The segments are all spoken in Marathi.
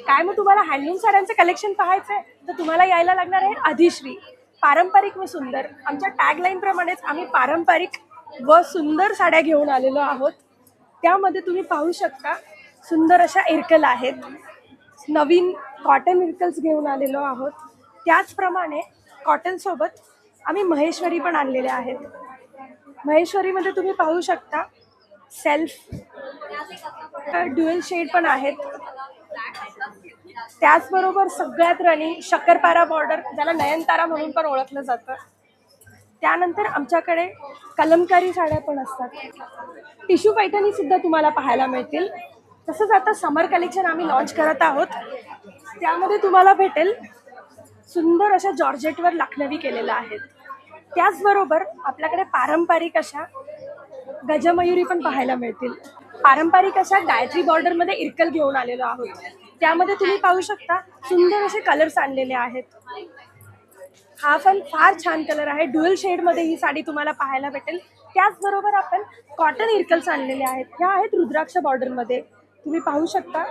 काय मग तुम्हाला हँडलूम साड्यांचं कलेक्शन पाहायचंय तर तुम्हाला यायला लागणार आहे अधिश्री पारंपरिक व सुंदर. आमच्या टॅगलाईन प्रमाणेच आम्ही पारंपरिक व सुंदर साड्या घेऊन आलेलो आहोत. त्यामध्ये तुम्ही पाहू शकता सुंदर अशा इरकल आहेत. नवीन कॉटन इरकल्स घेऊन आलेलो आहोत. त्याचप्रमाणे कॉटनसोबत आम्ही महेश्वरी पण आणलेल्या आहेत. महेश्वरीमध्ये तुम्ही पाहू शकता सेल्फ ड्युअल शेड पण आहेत. त्याचबरोबर सगळ्यात रनिंग शक्करपारा बॉर्डर, ज्याला नयनतारा म्हणून पण ओळखलं जातं. त्यानंतर आमच्याकडे कलमकारी साड्या पण असतात. टिश्यू पैठणी सुद्धा तुम्हाला पाहायला मिळतील. तसंच आता समर कलेक्शन आम्ही लॉन्च करत आहोत. त्यामध्ये तुम्हाला भेटेल सुंदर अशा जॉर्जेटवर लाखनवी केलेल्या आहेत. त्याचबरोबर आपल्याकडे पारंपरिक अशा गजमयुरी पण पाहायला मिळतील. पारंपरिक अशा गायत्री बॉर्डरमध्ये इरकल घेऊन आलेलो आहोत. त्यामध्ये तुम्ही पाहू शकता सुंदर असे कलर्स आणलेले आहेत. हा पण फार छान कलर आहे. ड्युअल शेडमध्ये ही साडी तुम्हाला पाहायला भेटेल. त्याचबरोबर आपण कॉटन इरकल्स आणलेले आहेत. ह्या आहेत रुद्राक्ष बॉर्डरमध्ये. तुम्ही पाहू शकता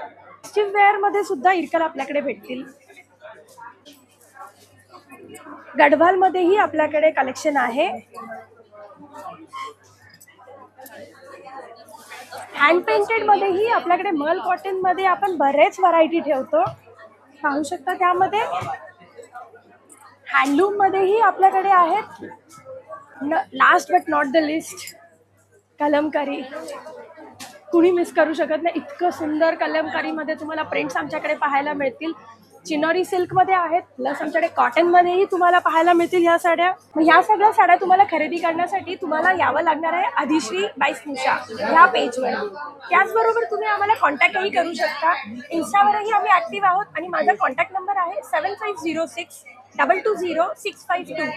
स्टिफ वेअरमध्ये सुद्धा इरकल आपल्याकडे भेटतील. गढवालमध्येही आपल्याकडे कलेक्शन आहे. हँड पेंटेडमध्येही आपल्याकडे मल कॉटनमध्ये आपण बरेच व्हरायटी ठेवतो. पाहू शकता त्यामध्ये हँडलूममध्येही आपल्याकडे आहेत. Last but not the list Kalamkari. कुणी मिस करू शकत नाही. इतकं सुंदर कलमकारीमध्ये तुम्हाला प्रिंट्स आमच्याकडे पाहायला मिळतील. चिनोरी सिल्कमध्ये आहेत, प्लस आमच्याकडे कॉटनमध्येही तुम्हाला पाहायला मिळतील ह्या साड्या. ह्या सगळ्या साड्या तुम्हाला खरेदी करण्यासाठी तुम्हाला यावं लागणार आहे अधिश्री बाय स्नुषा ह्या पेजवर. त्याचबरोबर तुम्ही आम्हाला कॉन्टॅक्टही करू शकता. इन्स्टावरही आम्ही ॲक्टिव्ह आहोत आणि माझा कॉन्टॅक्ट नंबर आहे 7506 220 652.